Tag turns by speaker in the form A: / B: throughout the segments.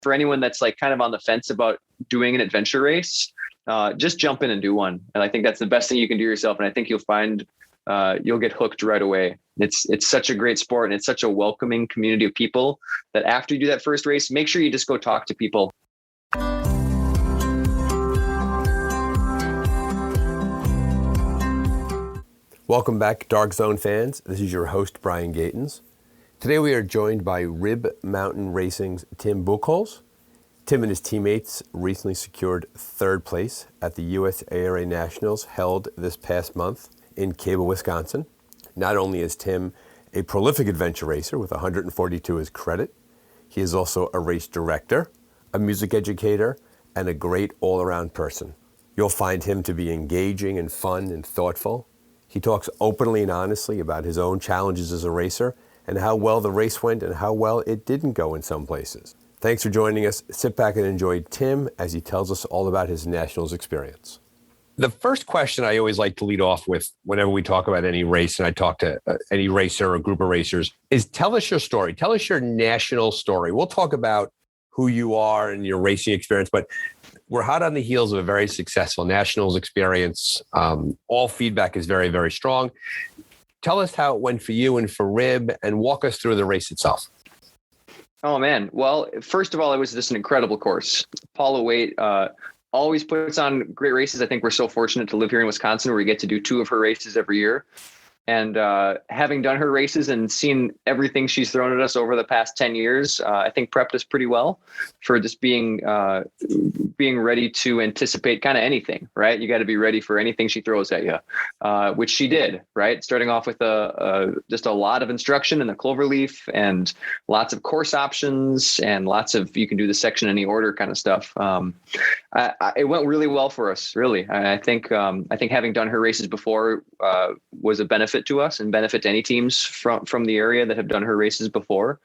A: for anyone that's like kind of on the fence about doing an adventure race, just jump in and do one. And I think that's the best thing you can do yourself. And I think you'll find you'll get hooked right away. It's such a great sport, and it's such a welcoming community of people that after you do that first race, make sure you just go talk to people.
B: Welcome back, Dark Zone fans. This is your host, Brian Gatens. Today we are joined by Rib Mountain Racing's Tim Buchholz. Tim and his teammates recently secured third place at the USARA Nationals held this past month in Cable, Wisconsin. Not only is Tim a prolific adventure racer with 140 to his credit, he is also a race director, a music educator, and a great all-around person. You'll find him to be engaging and fun and thoughtful. He talks openly and honestly about his own challenges as a racer and how well the race went and how well it didn't go in some places. Thanks for joining us. Sit back and enjoy Tim as he tells us all about his Nationals experience. The first question I always like to lead off with whenever we talk about any race, and I talk to any racer or group of racers, is tell us your story. Tell us your national story. We'll talk about who you are and your racing experience, but we're hot on the heels of a very successful Nationals experience. All feedback is very, very strong. Tell us how it went for you and for Rib, and walk us through the race itself.
A: Oh, man. Well, first of all, it was just an incredible course. Paula Waite always puts on great races. I think we're so fortunate to live here in Wisconsin where we get to do two of her races every year. And having done her races and seen everything she's thrown at us over the past 10 years, I think prepped us pretty well for just being ready to anticipate kind of anything, right? You got to be ready for anything she throws at you, which she did, right? Starting off with just a lot of instruction in the cloverleaf and lots of course options and lots of, you can do the section any order kind of stuff. It went really well for us, really. I think having done her races before was a benefit to us and benefit to any teams from the area that have done her races before.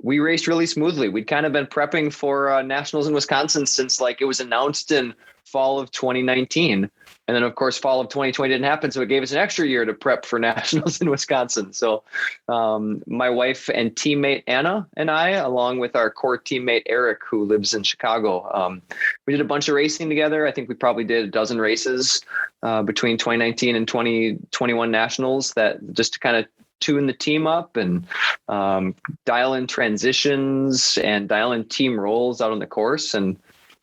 A: We raced really smoothly. We'd kind of been prepping for Nationals in Wisconsin since like it was announced in fall of 2019. And then of course, fall of 2020 didn't happen. So it gave us an extra year to prep for Nationals in Wisconsin. So my wife and teammate Anna and I, along with our core teammate Eric, who lives in Chicago, we did a bunch of racing together. I think we probably did a dozen races between 2019 and 2021 Nationals, that just to kind of tune the team up and dial in transitions and dial in team roles out on the course. And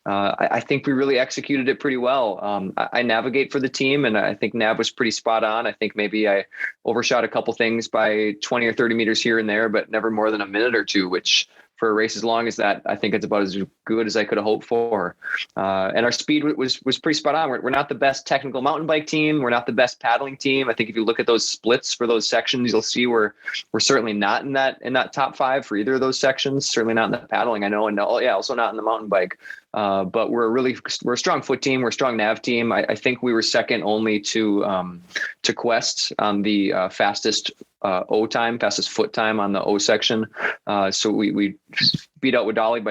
A: I think we really executed it pretty well. I navigate for the team, and I think nav was pretty spot on. I think maybe I overshot a couple things by 20 or 30 meters here and there, but never more than a minute or two, which for a race as long as that, I think it's about as good as I could have hoped for. And our speed was pretty spot on. We're not the best technical mountain bike team. We're not the best paddling team. I think if you look at those splits for those sections, you'll see we're certainly not in that top five for either of those sections. Certainly not in the paddling, I know, and also not in the mountain bike. But we're a strong foot team. We're a strong nav team. I think we were second only to Quest on the fastest fastest foot time on the O section. So we beat out Wadali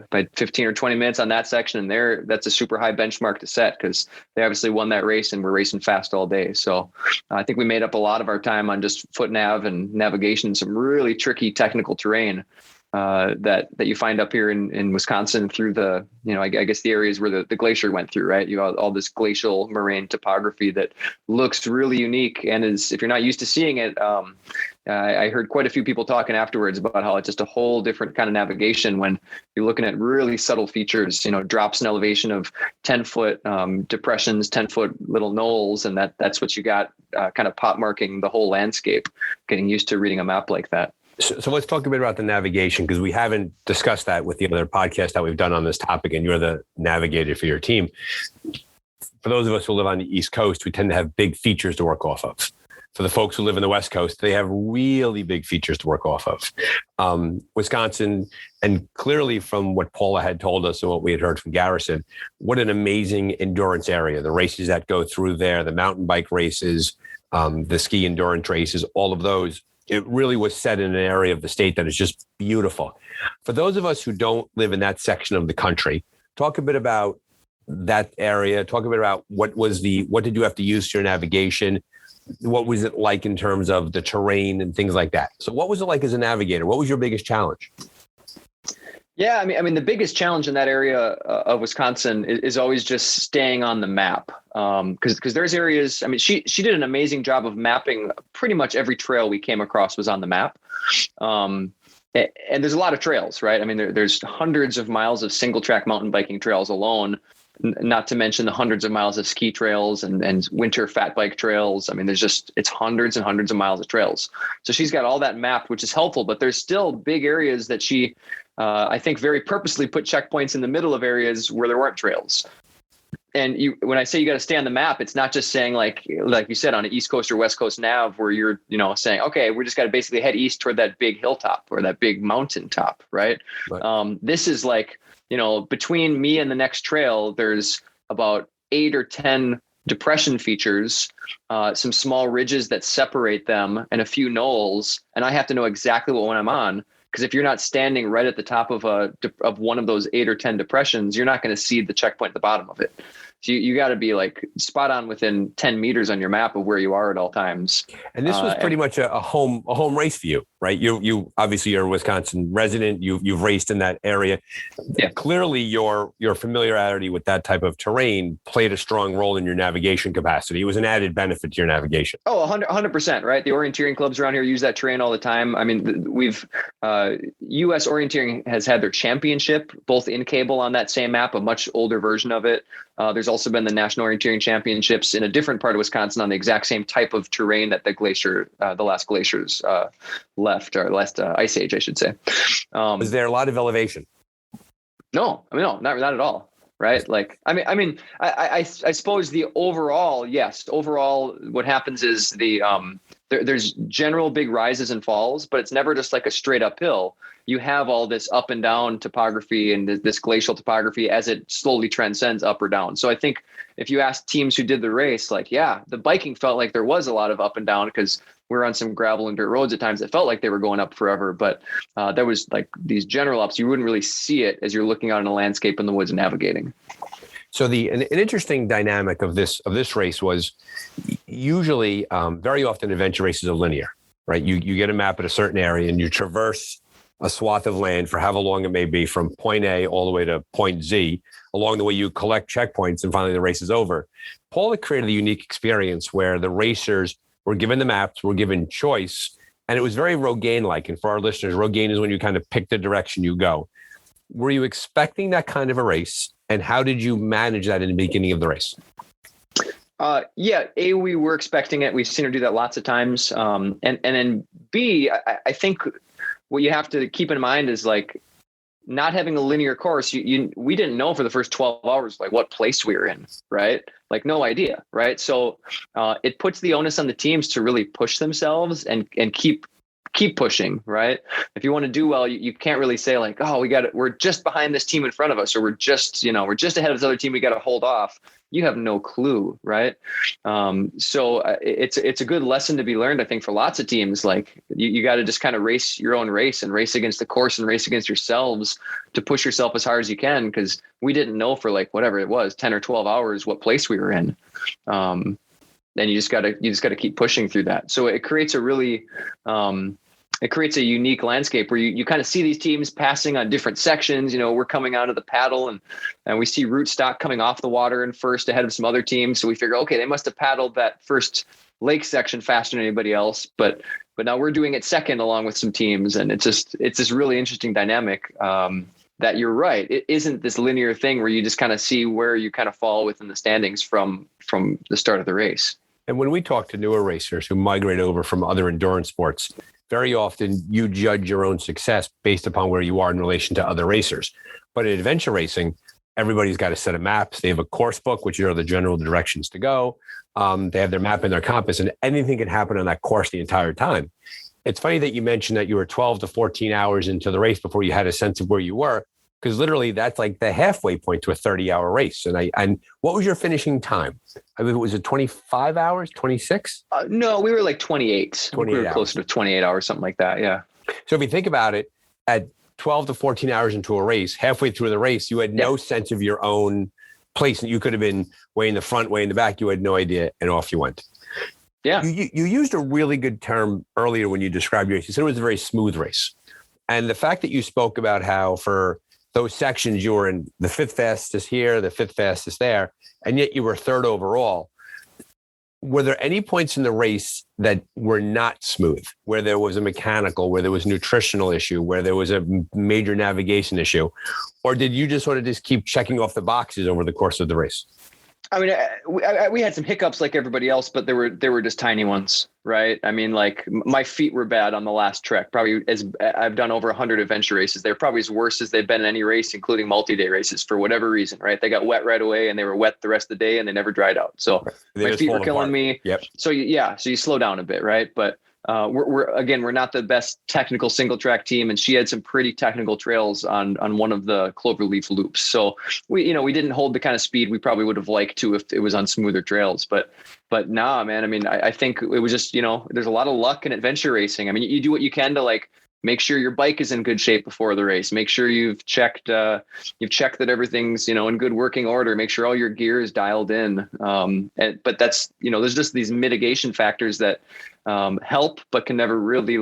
A: by 15 or 20 minutes on that section. And that's a super high benchmark to set because they obviously won that race and we're racing fast all day. So I think we made up a lot of our time on just foot nav and navigation, some really tricky technical terrain that you find up here in Wisconsin through the, I guess the areas where the glacier went through, right? You have all this glacial moraine topography that looks really unique. And if you're not used to seeing it, I heard quite a few people talking afterwards about how it's just a whole different kind of navigation when you're looking at really subtle features, drops in elevation of 10-foot depressions, 10-foot little knolls. And that's what you got kind of pop marking the whole landscape, getting used to reading a map like that.
B: So let's talk a bit about the navigation, because we haven't discussed that with the other podcast that we've done on this topic, and you're the navigator for your team. For those of us who live on the East Coast, we tend to have big features to work off of. For the folks who live in the West Coast, they have really big features to work off of. Wisconsin, and clearly from what Paula had told us and what we had heard from Garrison, what an amazing endurance area. The races that go through there, the mountain bike races, the ski endurance races, all of those. It really was set in an area of the state that is just beautiful. For those of us who don't live in that section of the country, talk a bit about that area. Talk a bit about what did you have to use for your navigation? What was it like in terms of the terrain and things like that? So what was it like as a navigator? What was your biggest challenge?
A: Yeah, I mean, the biggest challenge in that area of Wisconsin is always just staying on the map. Because there's areas. I mean, she did an amazing job of mapping pretty much every trail we came across was on the map. And there's a lot of trails, right? I mean, there's hundreds of miles of single track mountain biking trails alone, not to mention the hundreds of miles of ski trails and winter fat bike trails. I mean, it's hundreds and hundreds of miles of trails. So she's got all that mapped, which is helpful, but there's still big areas that she, I think, very purposely put checkpoints in the middle of areas where there weren't trails. And when I say you got to stay on the map, it's not just saying like you said on an East Coast or West Coast nav where you're, saying, okay, we're just got to basically head east toward that big hilltop or that big mountain top. Right. This is like, between me and the next trail, there's about 8 or 10 depression features, some small ridges that separate them and a few knolls. And I have to know exactly what one I'm on. Because if you're not standing right at the top of one of those 8 or 10 depressions, you're not going to see the checkpoint at the bottom of it. So you got to be like spot on within 10 meters on your map of where you are at all times.
B: And this was pretty much a home race for you, right? You obviously you're a Wisconsin resident. You've raced in that area. Yeah. Clearly, your familiarity with that type of terrain played a strong role in your navigation capacity. It was an added benefit to your navigation.
A: Oh, 100%, right? The orienteering clubs around here use that terrain all the time. I mean, U.S. Orienteering has had their championship, both in cable on that same map, a much older version of it. There's also been the National Orienteering Championships in a different part of Wisconsin on the exact same type of terrain that the last glaciers left, or last ice age, I should say.
B: Was there a lot of elevation?
A: No, not at all. Right. Like, I suppose the overall, yes, what happens is there's general big rises and falls, but it's never just like a straight uphill. You have all this up and down topography and this glacial topography as it slowly transcends up or down. So I think if you ask teams who did the race, like, yeah, the biking felt like there was a lot of up and down because we're on some gravel and dirt roads at times. It felt like they were going up forever, but there was like these general ups. You wouldn't really see it as you're looking out in a landscape in the woods and navigating.
B: So an interesting dynamic of this race was usually very often adventure races are linear, right? You get a map at a certain area and you traverse a swath of land for however long it may be from point A all the way to point Z. Along the way, you collect checkpoints and finally the race is over. Paul had created a unique experience where the racers were given the maps, were given choice, and it was very Rogaine-like. And for our listeners, Rogaine is when you kind of pick the direction you go. Were you expecting that kind of a race? And how did you manage that in the beginning of the race?
A: Yeah, A, we were expecting it. We've seen her do that lots of times. And then B, I think what you have to keep in mind is like not having a linear course. We didn't know for the first 12 hours, like what place we were in, right? Like no idea, right? So it puts the onus on the teams to really push themselves and keep pushing, right? If you want to do well, you can't really say like, oh, we're just behind this team in front of us, or we're just ahead of this other team. We got to hold off. You have no clue, right? So it's a good lesson to be learned, I think, for lots of teams. Like you got to just kind of race your own race and race against the course and race against yourselves to push yourself as hard as you can. Because we didn't know for like whatever it was, 10 or 12 hours, what place we were in. And you just got to keep pushing through that. So it creates a really, it creates a unique landscape where you kind of see these teams passing on different sections. We're coming out of the paddle and we see rootstock coming off the water and first ahead of some other teams. So we figure, okay, they must have paddled that first lake section faster than anybody else. But now we're doing it second along with some teams. And it's this really interesting dynamic that you're right. It isn't this linear thing where you just kind of see where you kind of fall within the standings from the start of the race.
B: And when we talk to newer racers who migrate over from other endurance sports, very often you judge your own success based upon where you are in relation to other racers. But in adventure racing, everybody's got a set of maps. They have a course book, which are the general directions to go. They have their map and their compass, and anything can happen on that course the entire time. It's funny that you mentioned that you were 12 to 14 hours into the race before you had a sense of where you were, because literally that's like the halfway point to a 30-hour race. And what was your finishing time? I mean, was it 25 hours, 26?
A: No, we were like 28. We were closer to 28 hours, something like that. Yeah.
B: So if you think about it, at 12 to 14 hours into a race, halfway through the race, you had no sense of your own place. You could have been way in the front, way in the back. You had no idea, and off you went.
A: Yeah.
B: You used a really good term earlier when you described your race. You said it was a very smooth race. And the fact that you spoke about how for those sections, you were in the fifth fastest here, the fifth fastest there, and yet you were third overall. Were there any points in the race that were not smooth, where there was a mechanical, where there was a nutritional issue, where there was a major navigation issue? Or did you just sort of just keep checking off the boxes over the course of the race?
A: I mean, we had some hiccups like everybody else, but they were just tiny ones, right? I mean, like my feet were bad on the last trek. Probably as I've done over 100 adventure races, they're probably as worse as they've been in any race, including multi-day races for whatever reason, right? They got wet right away and they were wet the rest of the day and they never dried out. So my feet were killing me.
B: Yep.
A: So you slow down a bit, right? But we're not the best technical single track team, and she had some pretty technical trails on one of the cloverleaf loops. So we didn't hold the kind of speed we probably would have liked to if it was on smoother trails. But nah, man. I mean, I think it was just there's a lot of luck in adventure racing. I mean, you do what you can to like make sure your bike is in good shape before the race. Make sure you've checked that everything's in good working order. Make sure all your gear is dialed in. But that's there's just these mitigation factors that help, but can never really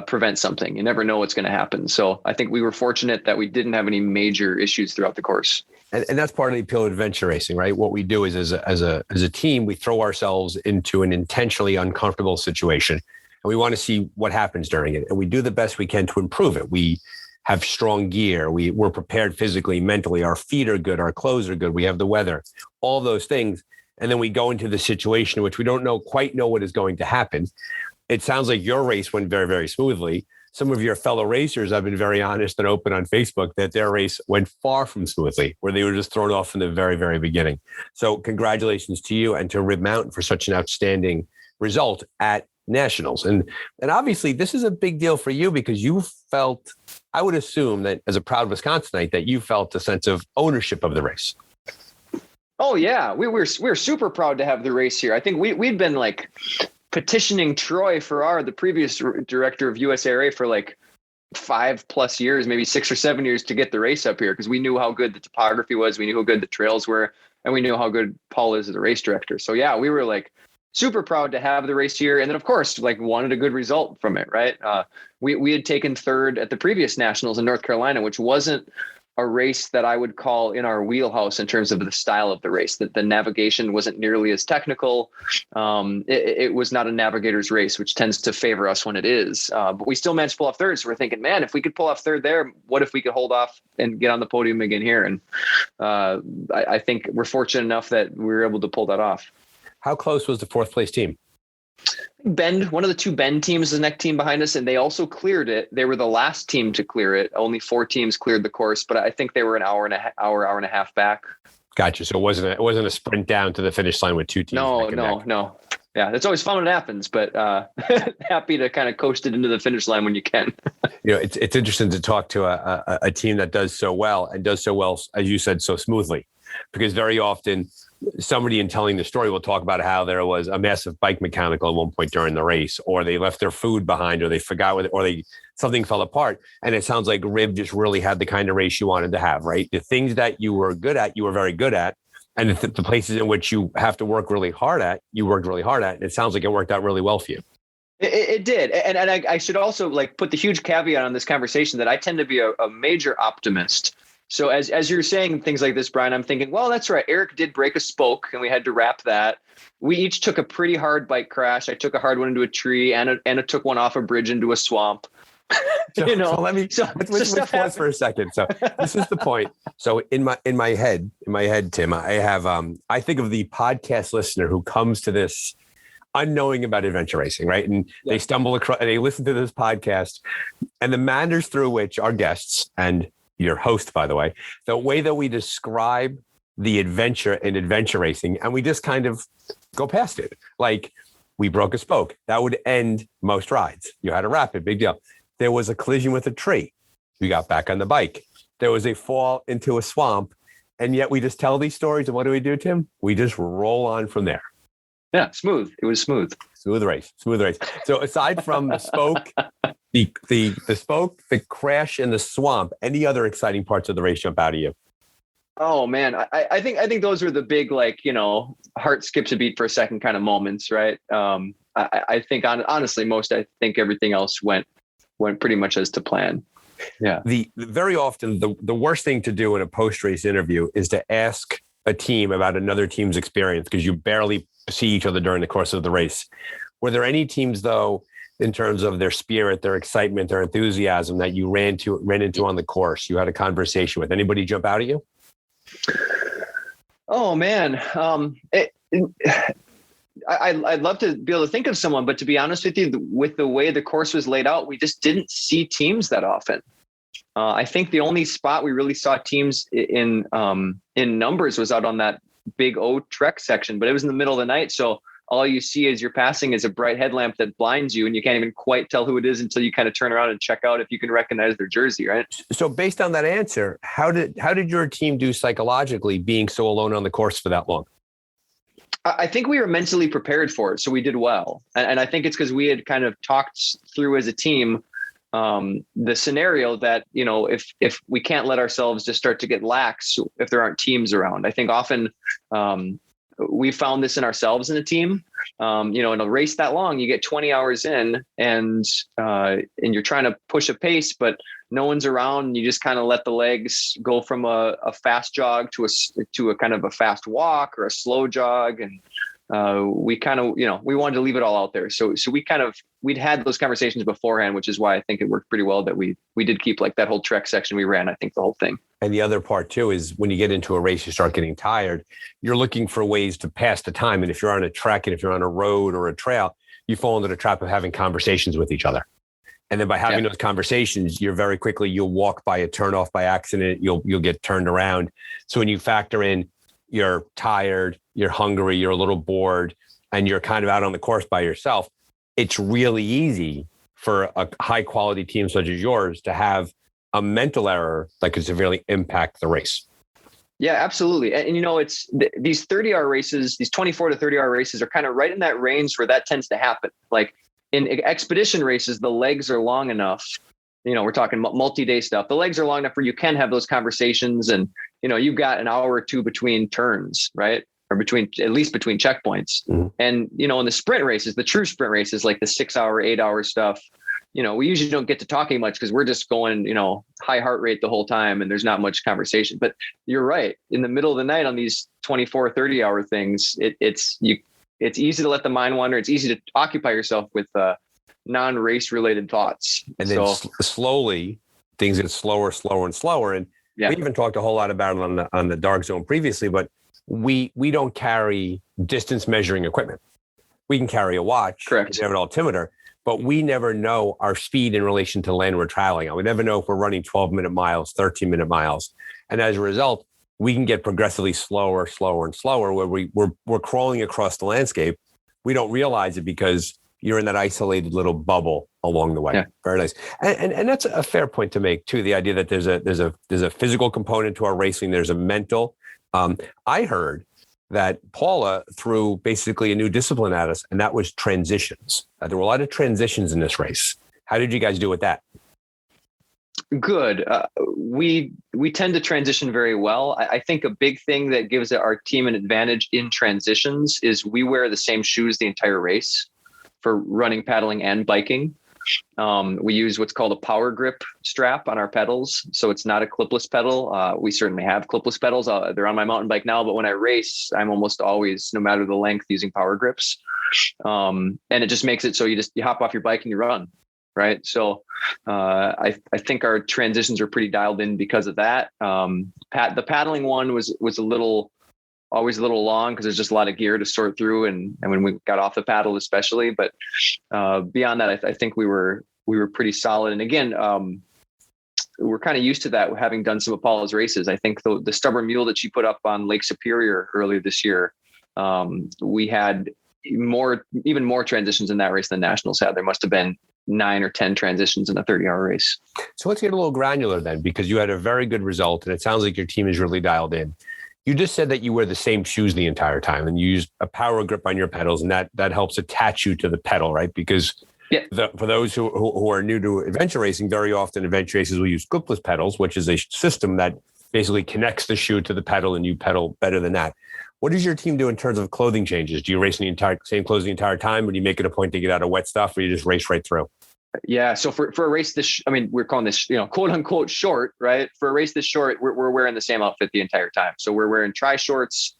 A: prevent something. You never know what's going to happen. So I think we were fortunate that we didn't have any major issues throughout the course.
B: And that's part of the appeal of adventure racing, right? What we do is as a team, we throw ourselves into an intentionally uncomfortable situation. And we want to see what happens during it. And we do the best we can to improve it. We have strong gear. We're prepared physically, mentally. Our feet are good. Our clothes are good. We have the weather, all those things. And then we go into the situation in which we don't quite know what is going to happen. It sounds like your race went very, very smoothly. Some of your fellow racers have been very honest and open on Facebook that their race went far from smoothly, where they were just thrown off from the very, very beginning. So congratulations to you and to Rib Mountain for such an outstanding result at Nationals. And obviously this is a big deal for you because you felt, I would assume that as a proud Wisconsinite, that you felt a sense of ownership of the race.
A: Oh yeah. We're super proud to have the race here. I think we'd been like petitioning Troy Farrar, the previous director of USARA, for like 5+ years, maybe 6 or 7 years to get the race up here. Because we knew how good the topography was. We knew how good the trails were, and we knew how good Paul is as a race director. So yeah, we were like super proud to have the race here. And then of course, like wanted a good result from it. Right. We had taken third at the previous Nationals in North Carolina, which wasn't a race that I would call in our wheelhouse in terms of the style of the race, that the navigation wasn't nearly as technical. It was not a navigator's race, which tends to favor us when it is. But we still managed to pull off third. So we're thinking, man, if we could pull off third there, what if we could hold off and get on the podium again here? And I think we're fortunate enough that we were able to pull that off.
B: How close was the fourth place team?
A: Bend, one of the two Bend teams, the next team behind us, and they also cleared it. They were the last team to clear it. Only 4 teams cleared the course, but I think they were an hour and a half back.
B: Gotcha. So it wasn't a sprint down to the finish line with 2 teams.
A: No. Yeah, that's always fun when it happens, but happy to kind of coast it into the finish line when you can.
B: It's interesting to talk to a team that does so well, as you said, so smoothly, because very often somebody in telling the story will talk about how there was a massive bike mechanical at one point during the race, or they left their food behind, or they forgot with it, or something fell apart. And it sounds like Rib just really had the kind of race you wanted to have, right? The things that you were good at, you were very good at. And the places in which you have to work really hard at, you worked really hard at. And it sounds like it worked out really well for you.
A: It did. And I should also put the huge caveat on this conversation that I tend to be a major optimist. So as you're saying things like this, Brian, I'm thinking, well, that's right. Eric did break a spoke and we had to wrap that. We each took a pretty hard bike crash. I took a hard one into a tree, and Anna took one off a bridge into a swamp.
B: Let's pause for a second. So this is the point. So in my head, Tim, I think of the podcast listener who comes to this unknowing about adventure racing, right? And they stumble across, they listen to this podcast, and the manners through which our guests and your host, by the way, the way that we describe the adventure in adventure racing, and we just kind of go past it. Like, we broke a spoke. That would end most rides. You had to wrap it, big deal. There was a collision with a tree. You got back on the bike. There was a fall into a swamp. And yet we just tell these stories. And what do, Tim? We just roll on from there.
A: Yeah, smooth. It was smooth.
B: Smooth race. So aside from the spoke, the spoke, the crash in the swamp, any other exciting parts of the race jump out of you?
A: Oh man, I think those were the big, heart skips a beat for a second kind of moments, right? I think honestly, I think everything else went pretty much as to plan. Yeah.
B: Very often the worst thing to do in a post-race interview is to ask a team about another team's experience because you barely see each other during the course of the race. Were there any teams, though, in terms of their spirit, their excitement, their enthusiasm that you ran into on the course, you had a conversation with? Anybody jump out at you?
A: Oh man. I'd love to be able to think of someone, but to be honest with you, with the way the course was laid out, we just didn't see teams that often. I think the only spot we really saw teams in numbers was out on that big O Trek section, but it was in the middle of the night. So all you see as you're passing is a bright headlamp that blinds you, and you can't even quite tell who it is until you kind of turn around and check out if you can recognize their jersey, right?
B: So based on that answer, how did your team do psychologically being so alone on the course for that long?
A: I think we were mentally prepared for it, so we did well. And I think it's because we had kind of talked through as a team the scenario that, if we can't let ourselves just start to get lax if there aren't teams around. I think often we found this in ourselves in a team. In a race that long, you get 20 hours in and you're trying to push a pace, but no one's around. And you just kind of let the legs go from a fast jog to a kind of a fast walk or a slow jog. And we kind of, we wanted to leave it all out there. So we'd had those conversations beforehand, which is why I think it worked pretty well that we did keep like that whole Trek section we ran, I think the whole thing.
B: And the other part too is when you get into a race, you start getting tired, you're looking for ways to pass the time. And if you're on a trek and if you're on a road or a trail, you fall into the trap of having conversations with each other. And then by having those conversations, you'll walk by a turnoff by accident, you'll get turned around. So when you factor in, you're tired, you're hungry, you're a little bored, and you're kind of out on the course by yourself, it's really easy for a high quality team such as yours to have a mental error that could severely impact the race.
A: Yeah, absolutely. And it's these 30-hour races, these 24 to 30-hour races are kind of right in that range where that tends to happen. Like in expedition races, the legs are long enough, we're talking multi-day stuff. The legs are long enough where you can have those conversations and, you've got an hour or two between turns, right? Or at least between checkpoints. Mm-hmm. And, in the sprint races, the true sprint races, like the 6 hour, 8 hour stuff, we usually don't get to talking much because we're just going, high heart rate the whole time and there's not much conversation. But you're right. In the middle of the night on these 24, 30 hour things, it's easy to let the mind wander. It's easy to occupy yourself with non-race related thoughts.
B: And then slowly things get slower. And we even talked a whole lot about it on the Dark Zone previously, but we don't carry distance measuring equipment. We can carry a watch,
A: correct?
B: We have an altimeter, but we never know our speed in relation to the land we're traveling on. We never know if we're running 12-minute miles, 13-minute miles. And as a result, we can get progressively slower where we're crawling across the landscape. We don't realize it because you're in that isolated little bubble along the way. Yeah. Very nice. And that's a fair point to make too. The idea that there's a physical component to our racing. There's a mental. I heard that Paula threw basically a new discipline at us, and that was transitions. There were a lot of transitions in this race. How did you guys do with that?
A: Good. We tend to transition very well. I think a big thing that gives our team an advantage in transitions is we wear the same shoes the entire race for running, paddling, and biking. We use what's called a power grip strap on our pedals. So it's not a clipless pedal. We certainly have clipless pedals. They're on my mountain bike now, but when I race, I'm almost always, no matter the length, using power grips. And it just makes it so you hop off your bike and you run. Right. So I think our transitions are pretty dialed in because of that. The paddling one was always a little long because there's just a lot of gear to sort through. And when we got off the paddle, especially, but beyond that, I think we were pretty solid. And again, we're kind of used to that, having done some of Paula's races. I think the stubborn mule that she put up on Lake Superior earlier this year, we had even more transitions in that race than Nationals had. There must have been 9 or 10 transitions in a 30-hour race.
B: So let's get a little granular then, because you had a very good result and it sounds like your team is really dialed in. You just said that you wear the same shoes the entire time and you use a power grip on your pedals, and that helps attach you to the pedal, right? Because for those who are new to adventure racing, very often adventure races will use clipless pedals, which is a system that basically connects the shoe to the pedal and you pedal better than that. What does your team do in terms of clothing changes? Do you race in the same clothes the entire time, or do you make it a point to get out of wet stuff, or you just race right through?
A: Yeah. So for a race I mean, we're calling this, quote unquote short, right? For a race this short, we're wearing the same outfit the entire time. So we're wearing tri shorts,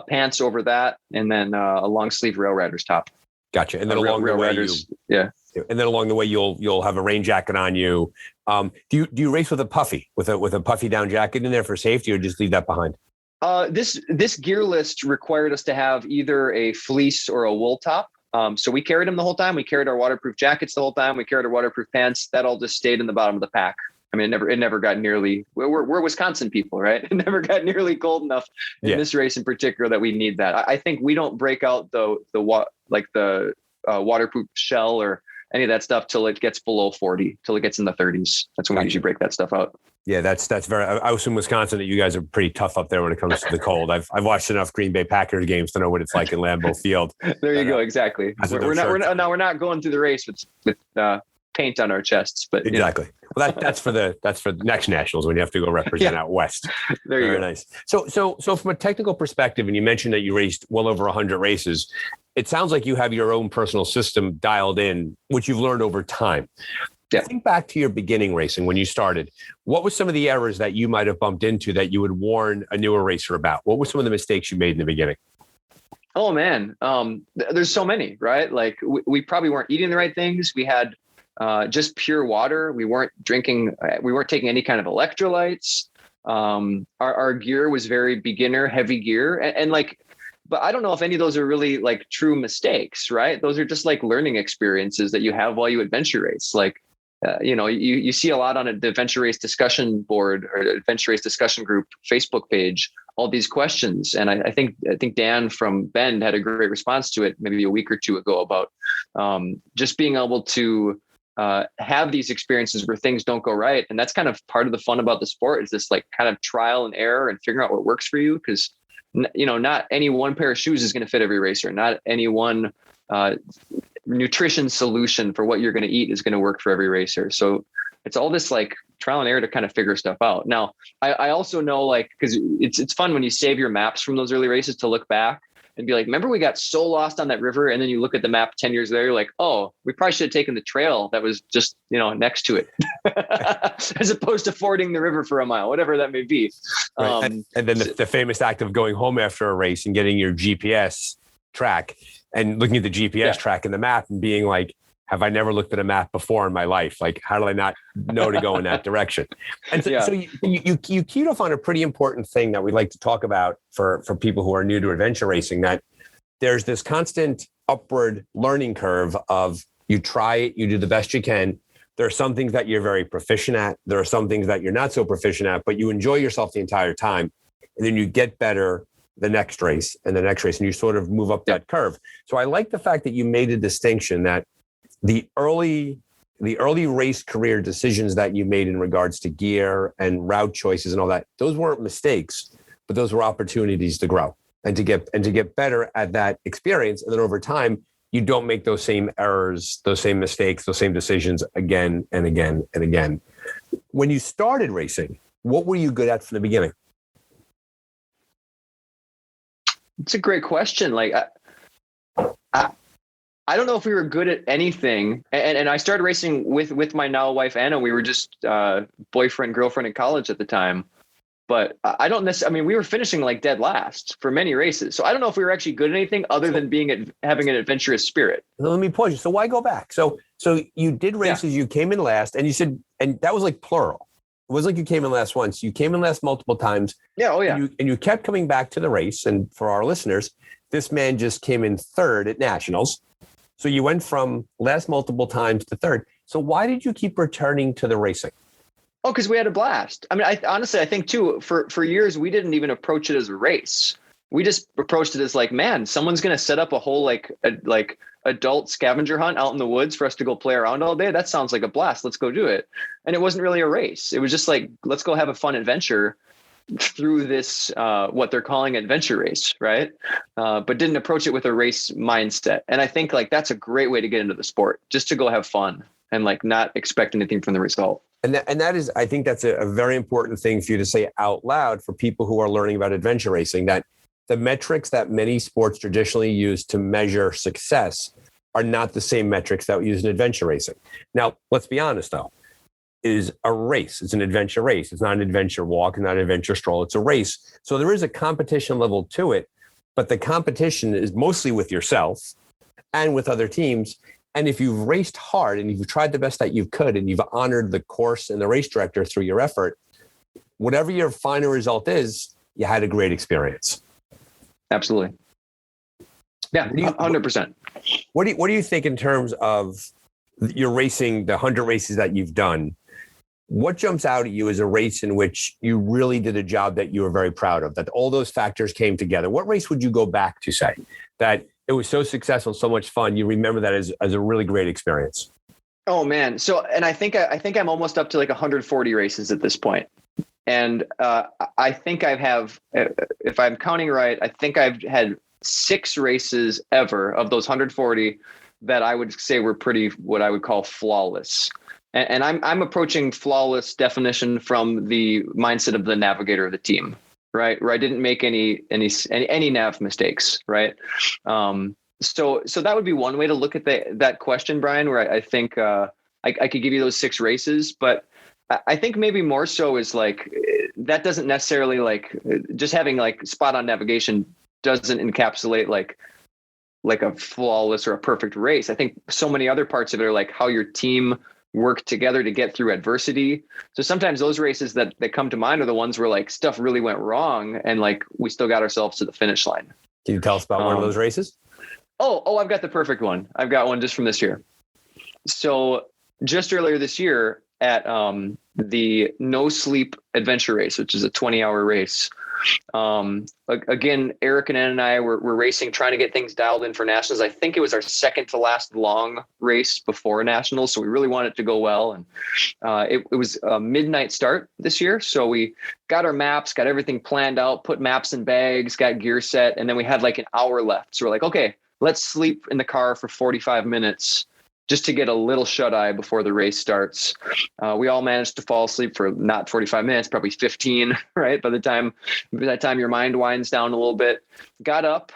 A: pants over that, and then a long sleeve Rail Riders top.
B: Gotcha. And then along the way, And then along the way, you'll have a rain jacket on you. Do you race with a puffy, with a puffy down jacket in there for safety, or just leave that behind?
A: This gear list required us to have either a fleece or a wool top. So we carried them the whole time. We carried our waterproof jackets the whole time. We carried our waterproof pants. That all just stayed in the bottom of the pack. I mean, it never got nearly. We're Wisconsin people, right? It never got nearly cold enough in this race in particular that we need that. I think we don't break out the waterproof shell or any of that stuff till it gets below 40, till it gets in the 30s. That's when we usually break that stuff out.
B: Yeah, that's very. I was in Wisconsin. That you guys are pretty tough up there when it comes to the cold. I've watched enough Green Bay Packers games to know what it's like in Lambeau Field.
A: There you go. Exactly. We're not going through the race with paint on our chests, but
B: exactly. Well, that's for the next nationals when you have to go represent out west.
A: There you go.
B: Nice. So from a technical perspective, and you mentioned that you raced well over 100 races. It sounds like you have your own personal system dialed in, which you've learned over time. Yeah. Think back to your beginning racing when you started. What were some of the errors that you might have bumped into that you would warn a newer racer about? What were some of the mistakes you made in the beginning?
A: Oh, man. There's so many, right? Like we probably weren't eating the right things. We had just pure water. We weren't drinking. We weren't taking any kind of electrolytes. Our gear was very beginner heavy gear. But I don't know if any of those are really like true mistakes, right? Those are just like learning experiences that you have while you adventure race. Like, you see a lot on the adventure race discussion board or adventure race discussion group Facebook page, all these questions. And I think Dan from Bend had a great response to it maybe a week or two ago about just being able to have these experiences where things don't go right. And that's kind of part of the fun about the sport is this like kind of trial and error and figuring out what works for you. Because, not any one pair of shoes is going to fit every racer. Not any one nutrition solution for what you're going to eat is going to work for every racer. So it's all this like trial and error to kind of figure stuff out. Now, I also know because it's fun when you save your maps from those early races to look back and be like, remember we got so lost on that river. And then you look at the map 10 years later, you're like, oh, we probably should have taken the trail that was just, next to it as opposed to fording the river for a mile, whatever that may be.
B: Right. And then the famous act of going home after a race and getting your GPS track and looking at the GPS track in the map and being like, have I never looked at a map before in my life? Like, how did I not know to go in that direction? And so you keyed off on a pretty important thing that we like to talk about for people who are new to adventure racing, that there's this constant upward learning curve of you try it, you do the best you can. There are some things that you're very proficient at. There are some things that you're not so proficient at, but you enjoy yourself the entire time. And then you get better the next race and the next race, and you sort of move up that curve. So I like the fact that you made a distinction that the early race career decisions that you made in regards to gear and route choices and all that, those weren't mistakes, but those were opportunities to grow and to get better at that experience. And then over time, you don't make those same errors, those same mistakes, those same decisions again and again and again. When you started racing, what were you good at from the beginning?
A: It's a great question. Like, I don't know if we were good at anything. And I started racing with my now wife, Anna. We were just boyfriend, girlfriend in college at the time. But I don't necessarily, we were finishing like dead last for many races. So I don't know if we were actually good at anything other than having an adventurous spirit.
B: Let me pause you. So why go back? So you did races, you came in last, and you said, and that was like plural. It wasn't like you came in last once. You came in last multiple times.
A: Yeah. Oh, yeah.
B: And you kept coming back to the race. And for our listeners, this man just came in third at Nationals. So you went from last multiple times to third. So why did you keep returning to the racing?
A: Oh, because we had a blast. I think too, for years, we didn't even approach it as a race. We just approached it as like, man, someone's going to set up a whole like adult scavenger hunt out in the woods for us to go play around all day. That sounds like a blast. Let's go do it. And it wasn't really a race. It was just like, let's go have a fun adventure through this, what they're calling adventure race. Right. But didn't approach it with a race mindset. And I think like, that's a great way to get into the sport, just to go have fun and like not expect anything from the result.
B: And that is, I think that's a very important thing for you to say out loud for people who are learning about adventure racing, that the metrics that many sports traditionally use to measure success are not the same metrics that we use in adventure racing. Now, let's be honest though, it is a race. It's an adventure race. It's not an adventure walk, not an adventure stroll. It's a race. So there is a competition level to it, but the competition is mostly with yourself and with other teams. And if you've raced hard and you've tried the best that you could and you've honored the course and the race director through your effort, whatever your final result is, you had a great experience.
A: Absolutely. Yeah, 100%.
B: What do you think in terms of your racing, the 100 races that you've done? What jumps out at you as a race in which you really did a job that you were very proud of, that all those factors came together? What race would you go back to say that it was so successful, so much fun, you remember that as a really great experience?
A: Oh man. So, and I think I'm almost up to like 140 races at this point. And I think I have, if I'm counting right, I think I've had 6 races ever of those 140 that I would say were pretty, what I would call flawless. And I'm approaching flawless definition from the mindset of the navigator of the team, right? Where I didn't make any nav mistakes, right? So that would be one way to look at that question, Brian, where I think I could give you those 6 races, but I think maybe more so is like, that doesn't necessarily like just having like spot on navigation doesn't encapsulate like a flawless or a perfect race. I think so many other parts of it are like how your team work together to get through adversity. So sometimes those races that come to mind are the ones where like stuff really went wrong and like we still got ourselves to the finish line.
B: Can you tell us about one of those races?
A: Oh, I've got the perfect one. I've got one just from this year. So just earlier this year at the No Sleep Adventure Race, which is a 20-hour race. Again, Eric and I were racing, trying to get things dialed in for Nationals. I think it was our second to last long race before Nationals, so we really wanted it to go well. And it was a midnight start this year, so we got our maps, got everything planned out, put maps in bags, got gear set, and then we had like an hour left. So we're like, okay, let's sleep in the car for 45 minutes just to get a little shut-eye before the race starts. We all managed to fall asleep for not 45 minutes, probably 15, right? By that time your mind winds down a little bit. Got up,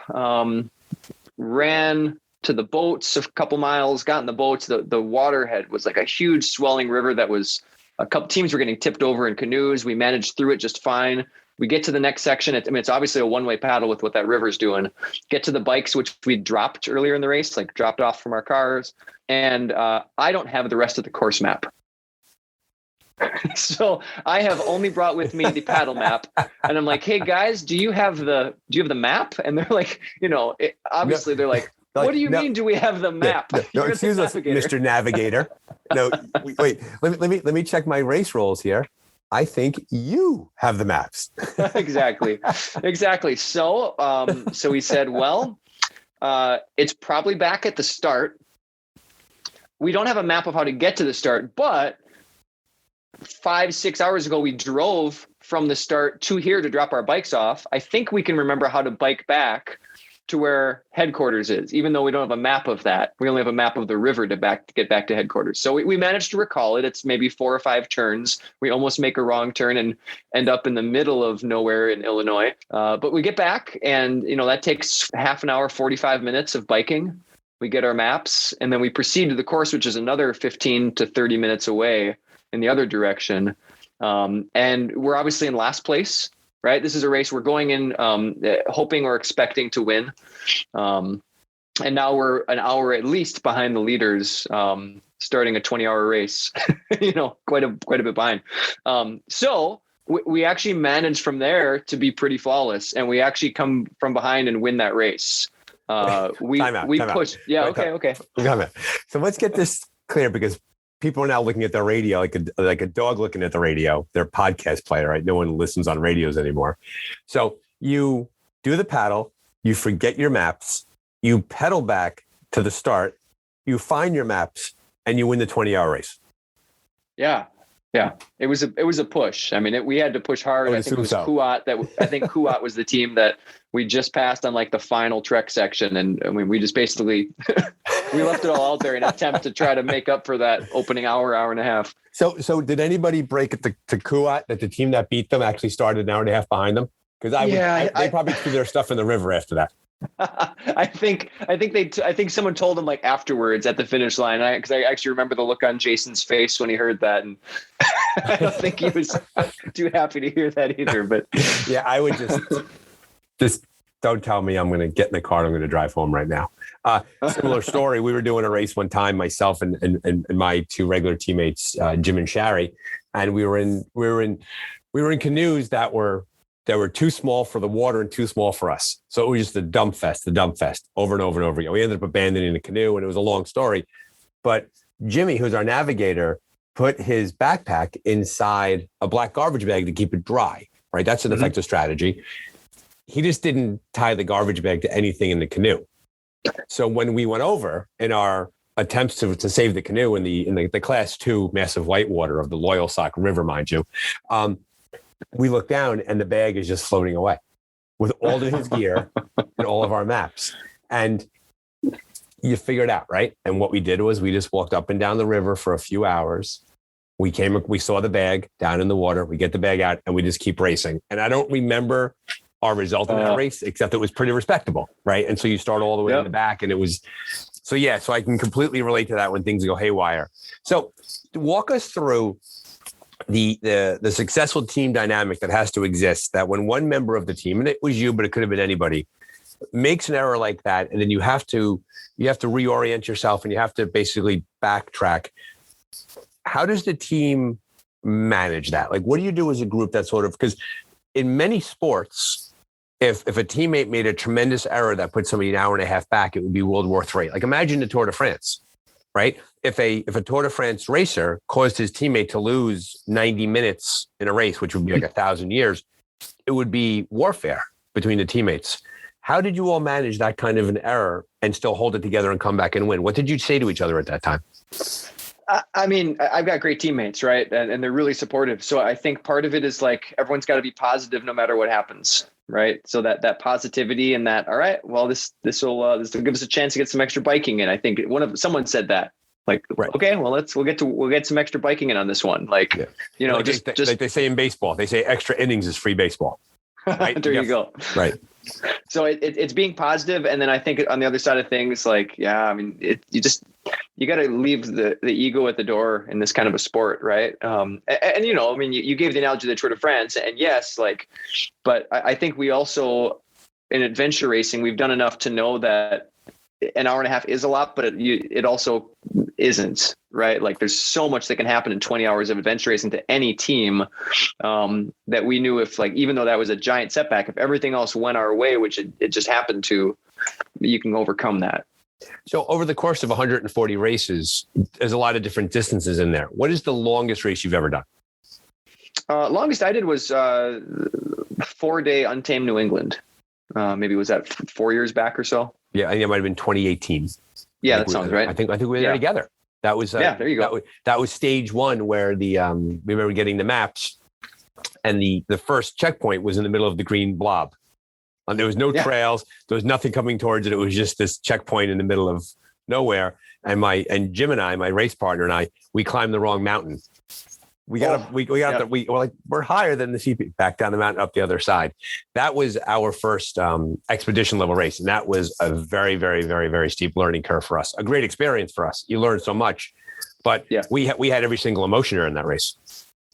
A: ran to the boats a couple miles, got in the boats. The waterhead was like a huge swelling river that was, a couple teams were getting tipped over in canoes. We managed through it just fine. We get to the next section. It's obviously a one-way paddle with what that river's doing. Get to the bikes, which we dropped earlier in the race, like dropped off from our cars. And I don't have the rest of the course map. So I have only brought with me the paddle map. And I'm like, hey guys, do you have the map? And they're like, obviously they're like, what do you mean? Do we have the map?
B: No, excuse us, Mr. Navigator. No, wait, let me check my race rolls here. I think you have the maps.
A: Exactly. So, so we said, well, it's probably back at the start. We don't have a map of how to get to the start, but 5-6 hours ago, we drove from the start to here to drop our bikes off. I think we can remember how to bike back to where headquarters is, even though we don't have a map of that. We only have a map of the river to get back to headquarters. So we managed to recall it. It's maybe 4 or 5 turns. We almost make a wrong turn and end up in the middle of nowhere in Illinois. But we get back and, that takes half an hour, 45 minutes of biking. We get our maps and then we proceed to the course, which is another 15 to 30 minutes away in the other direction. And we're obviously in last place. Right. This is a race we're going in, hoping or expecting to win. And now we're an hour at least behind the leaders, starting a 20-hour race, quite a bit behind. So we actually managed from there to be pretty flawless, and we actually come from behind and win that race. We pushed. Yeah. Okay.
B: So let's get this clear, because people are now looking at their radio like a dog looking at the radio. They're a podcast player, right? No one listens on radios anymore. So you do the paddle, you forget your maps, you pedal back to the start, you find your maps, and you win the 20-hour race.
A: Yeah. It was a push. I mean, we had to push hard. I think it was Kuat Kuat was the team that we just passed on like the final trek section. And I mean, we just basically, we left it all out there in an attempt to try to make up for that opening hour and a half.
B: So did anybody break it to Kuat that the team that beat them actually started an hour and a half behind them? Because they probably threw their stuff in the river after that.
A: I think someone told him like afterwards at the finish line, because I actually remember the look on Jason's face when he heard that, and I don't think he was too happy to hear that either. But
B: yeah, I would just don't tell me I'm going to get in the car and I'm going to drive home right now. Similar story. We were doing a race one time, myself and my two regular teammates, Jim and Shari, and we were in canoes that were too small for the water and too small for us. So it was just the dump fest over and over and over again. We ended up abandoning the canoe, and it was a long story. But Jimmy, who's our navigator, put his backpack inside a black garbage bag to keep it dry, right? That's an effective strategy. He just didn't tie the garbage bag to anything in the canoe. So when we went over in our attempts to save the canoe in the class 2 massive whitewater of the Loyalsock River, mind you, we look down and the bag is just floating away with all of his gear and all of our maps. And you figure it out, right? And what we did was we just walked up and down the river for a few hours. We saw the bag down in the water. We get the bag out and we just keep racing. And I don't remember our result in that race, except it was pretty respectable, right? And so you start all the way in the back, and it was, so I can completely relate to that when things go haywire. So walk us through the successful team dynamic that has to exist, that when one member of the team, and it was you, but it could have been anybody, makes an error like that, and then you have to reorient yourself and you have to basically backtrack. How does the team manage that? Like, what do you do as a group that sort of, because in many sports, if a teammate made a tremendous error that put somebody an hour and a half back, it would be World War III. Like, imagine the Tour de France, right? If a Tour de France racer caused his teammate to lose 90 minutes in a race, which would be like 1,000 years, it would be warfare between the teammates. How did you all manage that kind of an error and still hold it together and come back and win? What did you say to each other at that time?
A: I mean, I've got great teammates, right? And they're really supportive. So I think part of it is like, everyone's got to be positive no matter what happens, right? So that positivity and that, all right, well, this will give us a chance to get some extra biking in. I think someone said that, like, okay, well, we'll get some extra biking in on this one. Like,
B: like just like they say in baseball, they say extra innings is free baseball. Right?
A: There you go.
B: Right.
A: So it's being positive. And then I think on the other side of things, like, I mean, you got to leave the ego at the door in this kind of a sport. Right. And I mean, you gave the analogy of the Tour de France, and yes, like, but I think we also, in adventure racing, we've done enough to know that an hour and a half is a lot, but it also isn't, right? Like, there's so much that can happen in 20 hours of adventure racing to any team, that we knew if, like, even though that was a giant setback, if everything else went our way, which it just happened to, you can overcome that.
B: So over the course of 140 races, there's a lot of different distances in there. What is the longest race you've ever done?
A: Longest I did was 4-day Untamed New England. Maybe was that 4 years back or so? Yeah,
B: I think it might have been 2018.
A: Yeah, that sounds right.
B: I think we were there together. That was
A: there you go.
B: That was stage 1, where we remember getting the maps, and the first checkpoint was in the middle of the green blob. And there was no trails. There was nothing coming towards it. It was just this checkpoint in the middle of nowhere. And Jim and I, my race partner and I, we climbed the wrong mountain. We're higher than the CP, back down the mountain, up the other side. That was our first expedition level race. And that was a very, very, very, very steep learning curve for us. A great experience for us. You learned so much, but we had every single emotion during that race.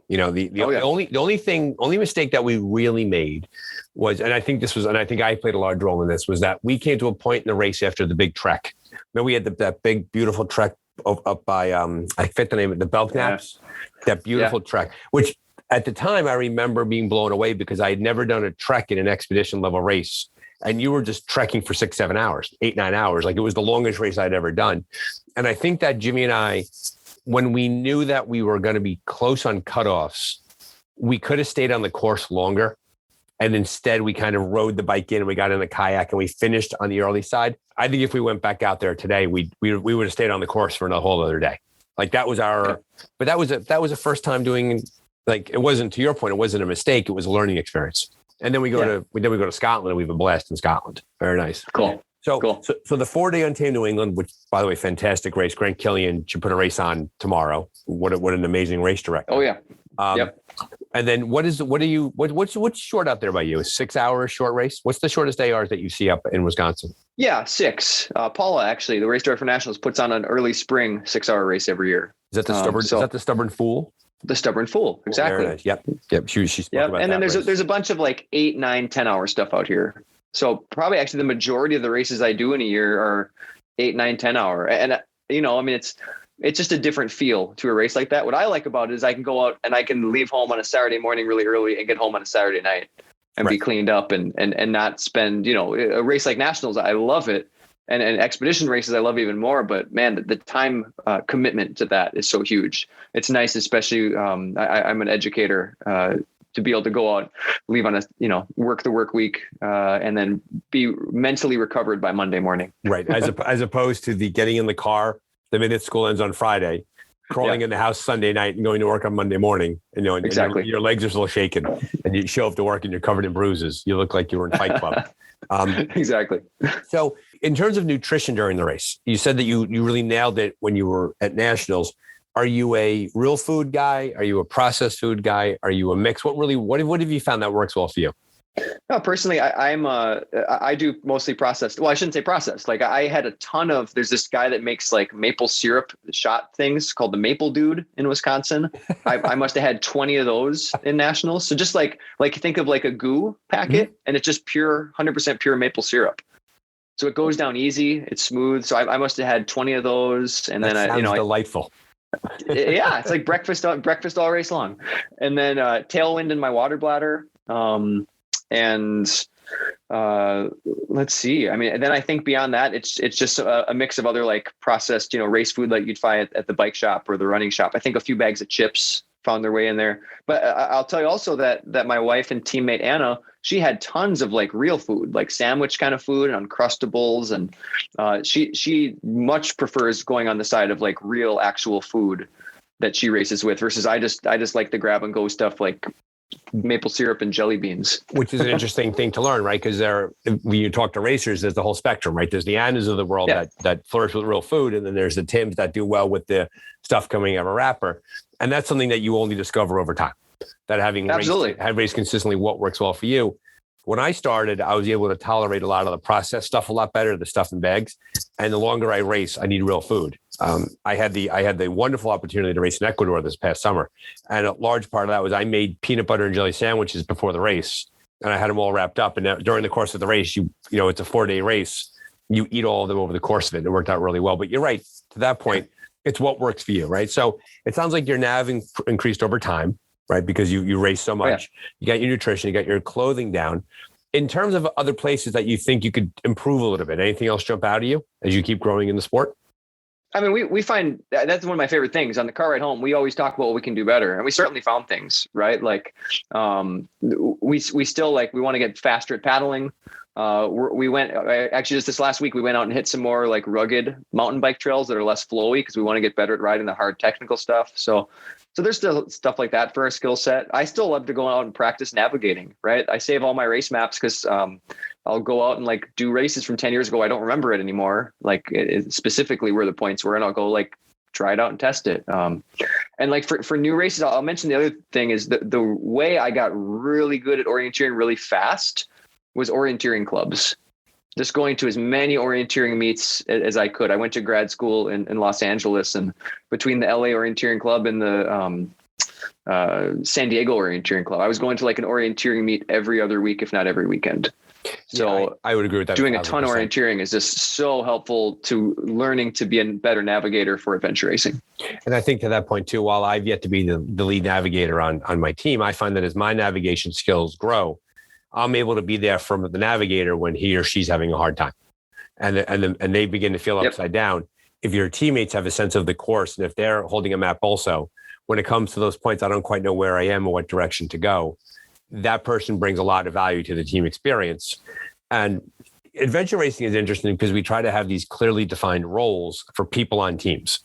B: The only mistake that we really made was, and I think I played a large role in this, was that we came to a point in the race after the big trek. Remember, we had that big, beautiful trek up by, I forget the name of the Belknaps, that beautiful trek, which at the time I remember being blown away because I had never done a trek in an expedition level race. And you were just trekking for 6-7 hours, 8-9 hours. Like, it was the longest race I'd ever done. And I think that Jimmy and I, when we knew that we were going to be close on cutoffs, we could have stayed on the course longer. And instead, we kind of rode the bike in, and we got in the kayak, and we finished on the early side. I think if we went back out there today, we would have stayed on the course for a whole other day. Like, that was but that was a first time doing, like, it wasn't, to your point, it wasn't a mistake. It was a learning experience. And then we go to Scotland, and we have a blast in Scotland. Very nice.
A: Cool.
B: So the 4-day Untamed New England, which, by the way, fantastic race. Grant Killian should put a race on tomorrow. What an amazing race director.
A: Oh yeah.
B: And then what's short out there by you? A 6 hour short race? What's the shortest ARs that you see up in Wisconsin?
A: Yeah, 6. Paula, actually, the Race Director for Nationals, puts on an early spring 6-hour race every year.
B: Is that the stubborn? Is that the Stubborn Fool?
A: The Stubborn Fool, exactly.
B: Nice. Yep. She spoke about
A: and then
B: that
A: there's a bunch of like 8, 9, 10-hour stuff out here. So probably actually the majority of the races I do in a year are 8, 9, 10-hour. And it's just a different feel to a race like that. What I like about it is I can go out and I can leave home on a Saturday morning really early and get home on a Saturday night and be cleaned up and not spend, a race like Nationals. I love it. And expedition races, I love even more, but man, the time commitment to that is so huge. It's nice, especially I'm an educator, to be able to go out, leave on work the work week, and then be mentally recovered by Monday morning.
B: Right. As opposed to the getting in the car the minute school ends on Friday, crawling in the house Sunday night and going to work on Monday morning,
A: exactly.
B: And your legs are still shaking and you show up to work and you're covered in bruises. You look like you were in Fight Club.
A: Exactly.
B: So in terms of nutrition during the race, you said that you really nailed it when you were at Nationals. Are you a real food guy? Are you a processed food guy? Are you a mix? What have you found that works well for you?
A: No, personally, I do mostly processed. Well, I shouldn't say processed. Like I had a ton of, there's this guy that makes like maple syrup shot things called the Maple Dude in Wisconsin. I must have had 20 of those in Nationals. So just like think of like a goo packet, and it's just 100% pure maple syrup. So it goes down easy. It's smooth. So I must have had 20 of those. And
B: that
A: then
B: sounds delightful.
A: Yeah, it's like breakfast all race long. And then tailwind in my water bladder. Let's see. I mean, and then I think beyond that, it's just a mix of other like processed, race food like you'd find at the bike shop or the running shop. I think a few bags of chips found their way in there. But I'll tell you also that my wife and teammate Anna, she had tons of like real food, like sandwich kind of food and Uncrustables, and she much prefers going on the side of like real actual food that she races with versus I just like the grab and go stuff like maple syrup and jelly beans. Which is
B: an interesting thing to learn, right? Because when you talk to racers, there's the whole spectrum, right? There's the Annas of the world that flourish with real food, and then there's the Tims that do well with the stuff coming out of a wrapper. And that's something that you only discover over time. That having raced consistently what works well for you. When I started, I was able to tolerate a lot of the processed stuff a lot better, the stuff in bags. And the longer I race, I need real food. I had the wonderful opportunity to race in Ecuador this past summer. And a large part of that was I made peanut butter and jelly sandwiches before the race. And I had them all wrapped up. And during the course of the race, it's a 4-day race. You eat all of them over the course of it. It worked out really well. But you're right. To that point, it's what works for you, right? So it sounds like your nav increased over time, right? Because you race so much. You got your nutrition, you got your clothing down. In terms of other places that you think you could improve a little bit, anything else jump out of you as you keep growing in the sport?
A: I mean, we find that's one of my favorite things on the car ride home. We always talk about what we can do better, and we certainly found things, right? Like, we still we want to get faster at paddling. We went actually just this last week, we went out and hit some more like rugged mountain bike trails that are less flowy because we want to get better at riding the hard technical stuff. So there's still stuff like that for our skill set. I still love to go out and practice navigating, right? I save all my race maps because I'll go out and do races from 10 years ago. I don't remember it anymore. Specifically where the points were, and I'll go try it out and test it. And for new races, I'll mention the other thing is the way I got really good at orienteering really fast was orienteering clubs. Just going to as many orienteering meets as I could. I went to grad school in Los Angeles, and between the LA Orienteering Club and the San Diego Orienteering Club, I was going to an orienteering meet every other week, if not every weekend. So
B: I would agree with that.
A: Doing a ton of orienteering is just so helpful to learning to be a better navigator for adventure racing.
B: And I think to that point too, while I've yet to be the lead navigator on my team, I find that as my navigation skills grow, I'm able to be there for the navigator when he or she's having a hard time, and they begin to feel upside down. If your teammates have a sense of the course, and if they're holding a map also, when it comes to those points, I don't quite know where I am or what direction to go. That person brings a lot of value to the team experience. And adventure racing is interesting because we try to have these clearly defined roles for people on teams.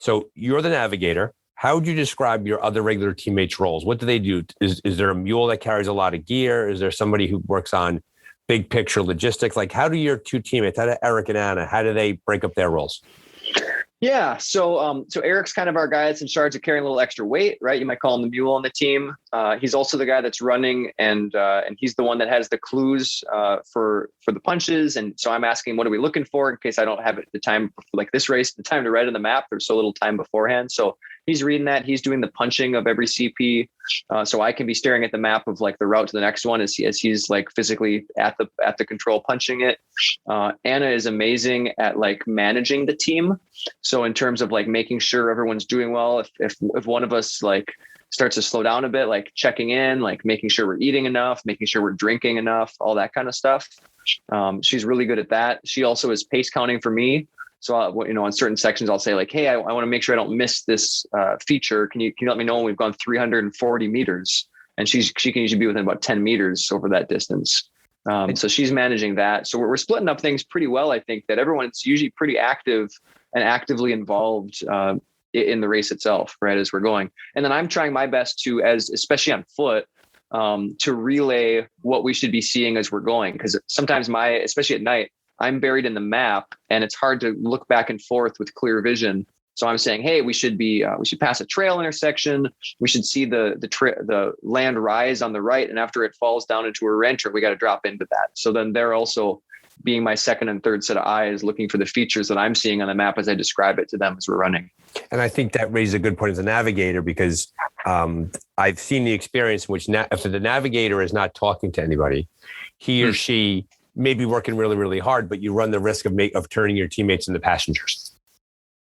B: So you're the navigator. How would you describe your other regular teammates' roles? What do they do? Is there a mule that carries a lot of gear? Is there somebody who works on big picture logistics? How do your two teammates, how do Eric and Anna, how do they break up their roles?
A: Yeah. So Eric's kind of our guy that's in charge of carrying a little extra weight, right? You might call him the mule on the team. He's also the guy that's running, and he's the one that has the clues for the punches. And so I'm asking, what are we looking for in case I don't have the time, like this race, the time to write on the map. There's so little time beforehand. So he's reading that. He's doing the punching of every CP. So I can be staring at the map of like the route to the next one as he's like physically at the control punching it. Anna is amazing at like managing the team. So in terms of like making sure everyone's doing well, if one of us like starts to slow down a bit, like checking in, like making sure we're eating enough, making sure we're drinking enough, all that kind of stuff. She's really good at that. She also is pace counting for me. So, on certain sections, I'll say like, hey, I want to make sure I don't miss this feature. Can you let me know when we've gone 340 meters? And she can usually be within about 10 meters over that distance. So she's managing that. So we're splitting up things pretty well. I think that everyone's usually pretty active and actively involved in the race itself, right, as we're going. And then I'm trying my best to, especially on foot, to relay what we should be seeing as we're going. Because sometimes especially at night, I'm buried in the map and it's hard to look back and forth with clear vision. So I'm saying, hey, we should pass a trail intersection. We should see the land rise on the right. And after it falls down into a renter, we got to drop into that. So then they're also being my second and third set of eyes, looking for the features that I'm seeing on the map as I describe it to them as we're running.
B: And I think that raises a good point as a navigator, because I've seen the experience in which if the navigator is not talking to anybody, he or she may be working really, really hard, but you run the risk of turning your teammates into passengers.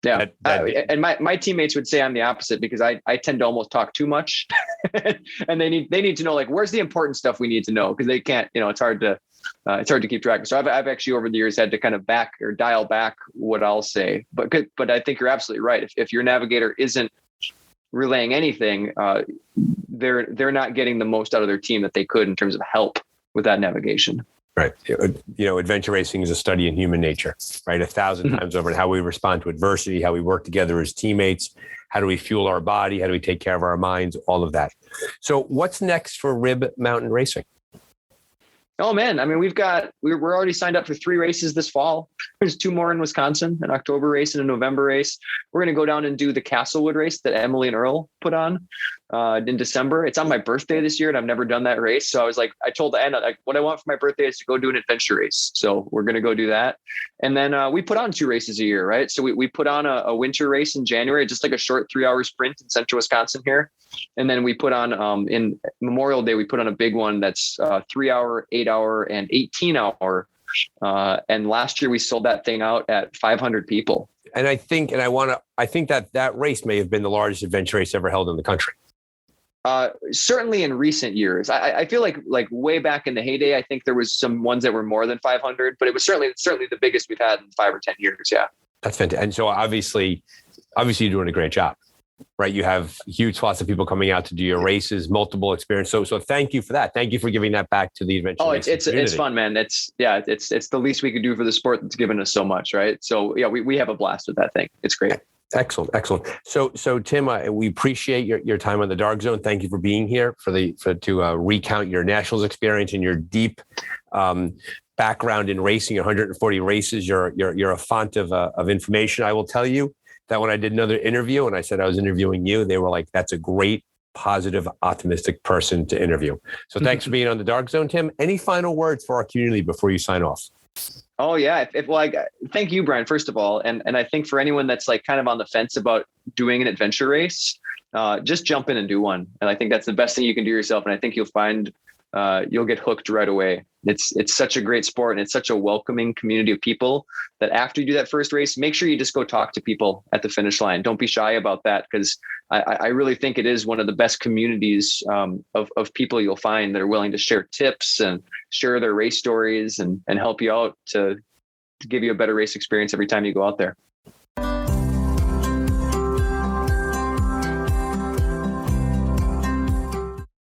A: Yeah. And my teammates would say I'm the opposite, because I tend to almost talk too much and they need to know, like, where's the important stuff we need to know? Because they can't, it's hard to keep track. So I've actually over the years had to kind of dial back what I'll say, but I think you're absolutely right. If your navigator isn't relaying anything, they're not getting the most out of their team that they could in terms of help with that navigation.
B: Right. Adventure racing is a study in human nature, right? 1,000 times over, and how we respond to adversity, how we work together as teammates, how do we fuel our body, how do we take care of our minds, all of that. So what's next for Rib Mountain Racing?
A: Oh man, I mean, we're already signed up for 3 races this fall. There's 2 more in Wisconsin, an October race and a November race. We're going to go down and do the Castlewood race that Emily and Earl put on in December. It's on my birthday this year, and I've never done that race. So I told Anna, like, what I want for my birthday is to go do an adventure race. So we're going to go do that. And then we put on 2 races a year, right? So we put on a winter race in January, just like a short 3-hour sprint in central Wisconsin here. And then we put on in Memorial Day, we put on a big one that's 3-hour, 8-hour, and 18-hour. And last year we sold that thing out at 500 people.
B: And I think that race may have been the largest adventure race ever held in the country.
A: Certainly in recent years. I feel like way back in the heyday, I think there was some ones that were more than 500, but it was certainly the biggest we've had in 5 or 10 years. Yeah.
B: That's fantastic. And so obviously you're doing a great job, right? You have huge swaths of people coming out to do your races, multiple experience. So thank you for that. Thank you for giving that back to the adventure.
A: Oh, it's fun, man. It's the least we could do for the sport that's given us so much, right? So yeah, we have a blast with that thing. It's great.
B: Excellent. So Tim, we appreciate your time on the Dark Zone. Thank you for being here to recount your nationals experience and your deep background in racing. 140 races. You're a font of information. I will tell you that when I did another interview and I said I was interviewing you, they were like, "That's a great, positive, optimistic person to interview." So thanks for being on the Dark Zone, Tim. Any final words for our community before you sign off?
A: Oh yeah. Thank you, Brian, first of all. And I think for anyone that's like kind of on the fence about doing an adventure race, just jump in and do one. And I think that's the best thing you can do yourself. And I think you'll find you'll get hooked right away. It's such a great sport, and it's such a welcoming community of people that after you do that first race, make sure you just go talk to people at the finish line. Don't be shy about that, because I really think it is one of the best communities of people you'll find that are willing to share tips and share their race stories and help you out to give you a better race experience every time you go out there.